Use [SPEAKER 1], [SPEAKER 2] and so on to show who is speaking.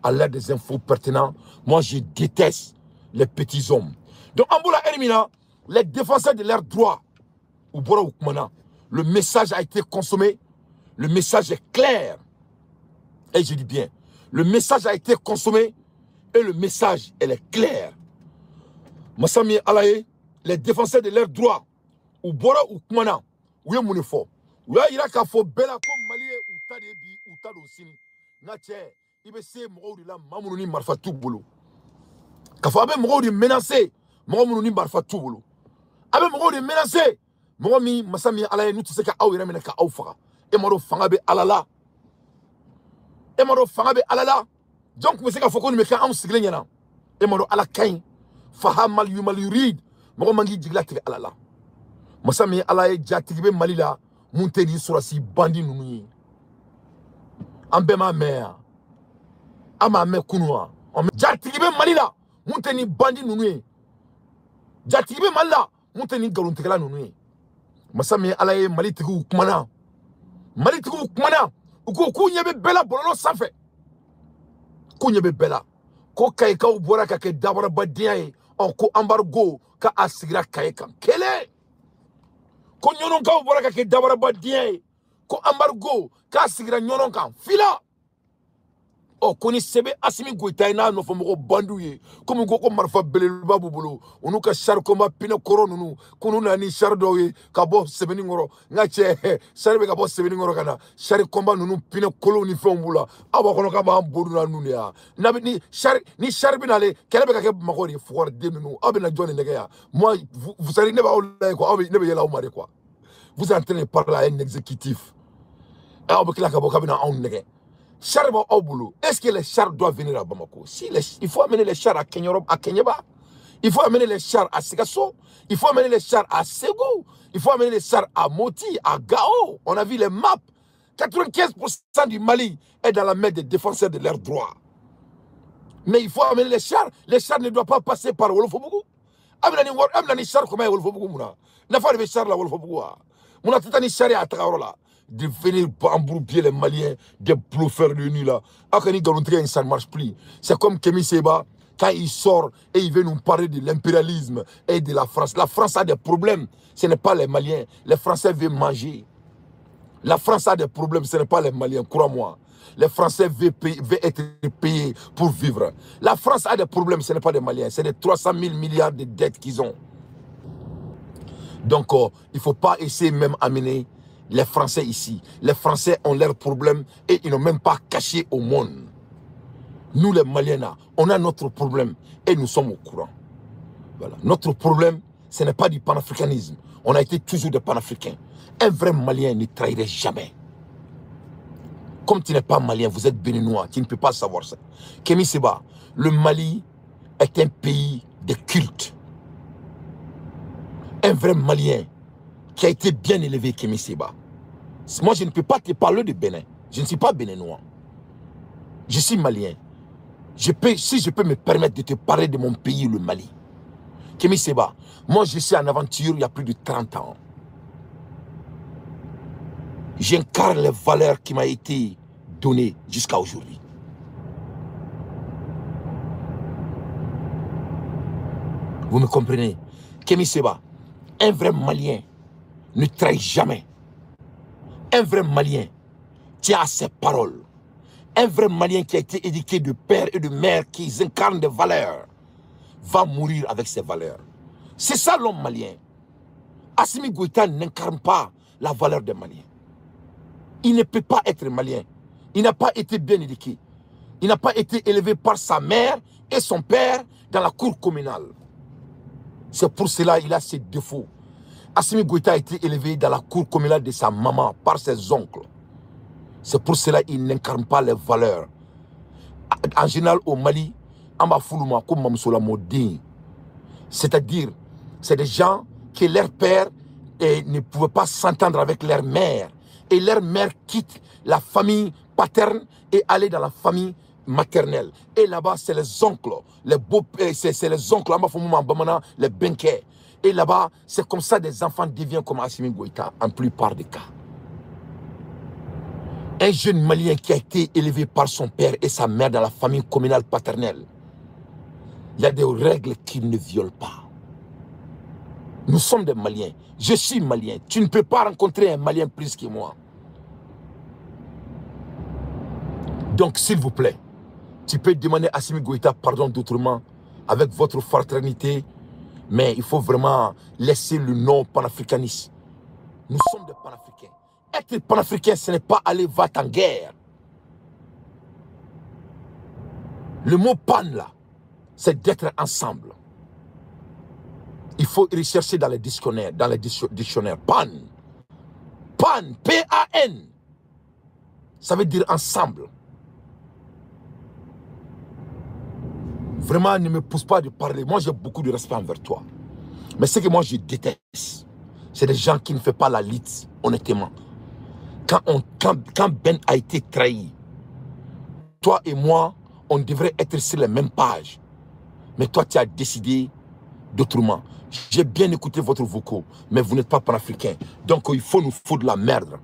[SPEAKER 1] à l'aide des infos pertinentes. Moi, je déteste les petits hommes. Donc, en Boula Elimina, les défenseurs de leurs droits, le message a été consommé. Le message est clair. Et je dis bien, le message a été consommé et le message, elle est claire. Massami Alaye, les défenseurs de leurs droits, ou Bora ou Kumana, ou Yemunifo, ou Yaka fo Bela comme Malien ou Tadebi ou Tadosini, Nache, Ibese Mori la Mamouni Marfa Toubolo. Kafabe Mori menacé, Mamouni Marfa Toubolo. Abe Mori menacé, Momi Massami Alaye, nous tu sais qu'à Aouiremena ka Aoufara, et Moro Fangabe Alala. Et Moro Fangabe Alala. Donc, vous savez qu'il faut qu'on me fasse un signe. Et Moro Alakain. Faham mal yurid, moko mangi jigla tige alala. Masami alaye jatigibe malila, munteni surasi bandi nunu. Ambe ma mère, ama me kunwa. Jatigibe malila, munteni bandi nunu. Jatigibe malila, munteni galuntegala nunu. Masami alaye malitigu kumana. Malitigu kumana. Uko kunyebe bela bololo safe. Kunyebe bela. Ko kaika ubora kake dabara badiyaye. Ko embargo ka asigira kaika kele ko nyonon ka ubora ka ke dabara badien ko embargo ka asigira nyonon kan fila o koni sebe Assimi Goïta ina no fo moko banduye ko mo ko marfa belelba bubulu onu ka char ko ma pina koronunu kunu nani char doye ka bo sebeni ngoro ngache char be ka bo sebeni ngoro kana char komba nunu pina koloni fombula aba kono ka ba bodu na nunu ya na ni char binale kele be ka ke makori fuor de nunu abena jone ndege ya moi vous allez ne ba olay ko abi ne be yela umare quoi vous entraînez par là un exécutif aba kila ka bo ka bina on ndege. Char au boulot. Est-ce que les chars doivent venir à Bamako? Si il faut amener les chars à Kenyeba, il faut amener les chars à Segasso, il faut amener les chars à Ségou, il faut amener les chars à Moti, à Gao. On a vu les maps. 95% du Mali est dans la main des défenseurs de leurs droits. Mais il faut amener les chars. Les chars ne doivent pas passer par Wolofobougou. Amener chars comme Wolofobougou. N'a pas de chars là Wolofobougou. On a tout un char à Traorola. De venir embrouiller les Maliens, des bluffeurs de nuit là. Ça ne marche plus. C'est comme Kémy Séba, quand il sort et il veut nous parler de l'impérialisme et de la France. La France a des problèmes, ce n'est pas les Maliens. Les Français veulent manger. La France a des problèmes, ce n'est pas les Maliens, crois-moi. Les Français veulent être payés pour vivre. La France a des problèmes, ce n'est pas des Maliens. C'est des 300 000 milliards de dettes qu'ils ont. Donc, il ne faut pas essayer même d'amener les Français ici. Les Français ont leurs problèmes et ils n'ont même pas caché au monde. Nous les Maliens, on a notre problème et nous sommes au courant. Voilà. Notre problème, ce n'est pas du panafricanisme. On a été toujours des panafricains. Un vrai Malien ne trahirait jamais. Comme tu n'es pas Malien, vous êtes béninois, tu ne peux pas savoir ça. Kémy Séba, le Mali est un pays de culte. Un vrai Malien qui a été bien élevé, Kémy Séba. Moi, je ne peux pas te parler de Bénin. Je ne suis pas béninois. Je suis malien. Si je peux me permettre de te parler de mon pays, le Mali. Kémy Séba, moi, je suis en aventure il y a plus de 30 ans. J'incarne les valeurs qui m'ont été données jusqu'à aujourd'hui. Vous me comprenez? Kémy Séba, un vrai Malien ne trahit jamais. Un vrai Malien tient à ses paroles. Un vrai Malien qui a été éduqué de père et de mère, qui incarne des valeurs, va mourir avec ses valeurs. C'est ça l'homme malien. Assimi Goïta n'incarne pas la valeur des Maliens. Il ne peut pas être malien. Il n'a pas été bien éduqué. Il n'a pas été élevé par sa mère et son père dans la cour communale. C'est pour cela qu'il a ses défauts. Assimi Goïta a été élevé dans la cour communale de sa maman par ses oncles. C'est pour cela qu'il n'incarne pas les valeurs. En général, au Mali, c'est-à-dire, c'est des gens que leur père ne pouvait pas s'entendre avec leur mère. Et leur mère quitte la famille paterne et aller dans la famille maternelle. Et là-bas, c'est les oncles, c'est les oncles, les benquets. Et là-bas, c'est comme ça des enfants deviennent comme Assimi Goïta, en plupart des cas. Un jeune Malien qui a été élevé par son père et sa mère dans la famille communale paternelle. Il y a des règles qu'il ne viole pas. Nous sommes des Maliens. Je suis Malien. Tu ne peux pas rencontrer un Malien plus que moi. Donc, s'il vous plaît, tu peux demander à Assimi Goïta pardon d'autrement avec votre fraternité, mais il faut vraiment laisser le nom panafricaniste. Nous sommes des panafricains. Être panafricain, ce n'est pas aller va-t en guerre. Le mot pan là, c'est d'être ensemble. Il faut rechercher dans les dictionnaires, Pan. Pan, P-A-N. Ça veut dire ensemble. Vraiment, ne me pousse pas de parler. Moi, j'ai beaucoup de respect envers toi. Mais ce que moi, je déteste, c'est des gens qui ne font pas la lite, honnêtement. Quand Ben a été trahi, toi et moi, on devrait être sur les mêmes pages. Mais toi, tu as décidé d'autrement. J'ai bien écouté votre vocaux, mais vous n'êtes pas panafricain. Donc, il faut nous foutre de la merde.